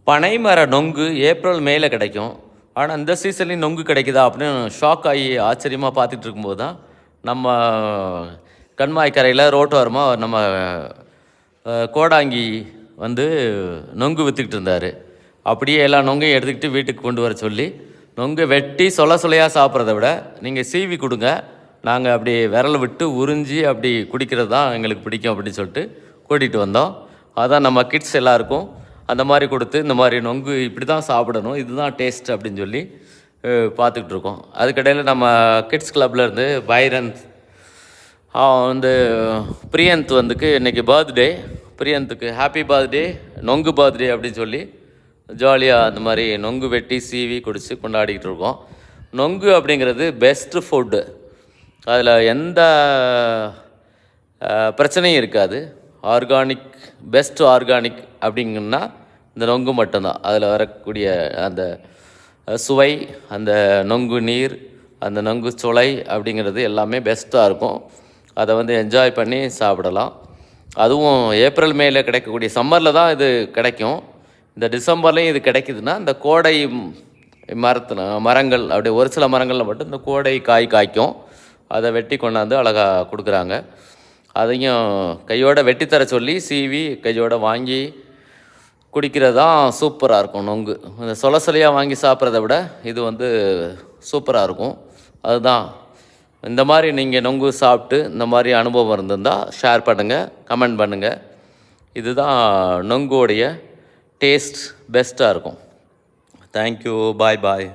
பனைமர நொங்கு ஏப்ரல் மேல கிடைக்கும். ஆனால் இந்த சீசன்லேயும் நொங்கு கிடைக்குதா அப்படின்னு ஷாக் ஆகி ஆச்சரியமாக பார்த்துட்டு இருக்கும்போது தான் நம்ம கண்மாய் கரையில் ரோட்டோரமாக நம்ம கோடாங்கி வந்து நொங்கு விற்றுக்கிட்டு இருந்தார். அப்படியே எல்லா நொங்கையும் எடுத்துக்கிட்டு வீட்டுக்கு கொண்டு வர சொல்லி நொங்கை வெட்டி சொலையாக சாப்பிட்றத விட நீங்கள் சீவி கொடுங்க, நாங்கள் அப்படி விரல் விட்டு உறிஞ்சி அப்படி குடிக்கிறது தான் எங்களுக்கு பிடிக்கும் அப்படின்னு சொல்லிட்டு கூட்டிகிட்டு வந்தோம். அதான் நம்ம கிட்ஸ் எல்லாருக்கும் அந்த மாதிரி கொடுத்து இந்த மாதிரி நொங்கு இப்படி தான் சாப்பிடணும், இதுதான் டேஸ்ட் அப்படின்னு சொல்லி பார்த்துக்கிட்டு இருக்கோம். அதுக்கிடையில் நம்ம கிட்ஸ் கிளப்லேருந்து பைரந்த் வந்து பிரியந்த் வந்துக்கு இன்றைக்கி பர்த்டே, பிரியந்துக்கு ஹாப்பி பர்த்டே, நொங்கு பர்த்டே அப்படின்னு சொல்லி ஜாலியாக அந்த மாதிரி நொங்கு வெட்டி சீவி குடித்து கொண்டாடிக்கிட்டு இருக்கோம். நொங்கு அப்படிங்கிறது பெஸ்ட்டு ஃபுட்டு, அதில் எந்த பிரச்சனையும் இருக்காது. ஆர்கானிக், பெஸ்ட் ஆர்கானிக் அப்படிங்கன்னா இந்த நொங்கு மட்டும்தான். அதில் வரக்கூடிய அந்த சுவை, அந்த நொங்கு நீர், அந்த நொங்கு சுளை அப்படிங்கிறது எல்லாமே பெஸ்ட்டாக இருக்கும். அதை வந்து என்ஜாய் பண்ணி சாப்பிடலாம். அதுவும் ஏப்ரல் மேல கிடைக்கக்கூடிய, சம்மரில் தான் இது கிடைக்கும். இந்த டிசம்பர்லேயும் இது கிடைக்குதுன்னா இந்த கோடை மரங்கள் அப்படி ஒரு சில மரங்களில் மட்டும் இந்த கோடை காய்க்கும். அதை வெட்டி கொண்டாந்து அழகாக கொடுக்குறாங்க. அதையும் கையோடு வெட்டித்தர சொல்லி சீவி கையோடு வாங்கி குடிக்கிறது தான் சூப்பராக இருக்கும். நொங்கு இந்த சொலையாக வாங்கி சாப்பிட்றத விட இது வந்து சூப்பராக இருக்கும். அதுதான் இந்த மாதிரி நீங்கள் நொங்கு சாப்பிட்டு இந்த மாதிரி அனுபவம் இருந்திருந்தால் ஷேர் பண்ணுங்கள், கமெண்ட் பண்ணுங்கள். இதுதான் நொங்குடைய டேஸ்ட் பெஸ்ட்டாக இருக்கும். தேங்க்யூ, பாய் பாய்.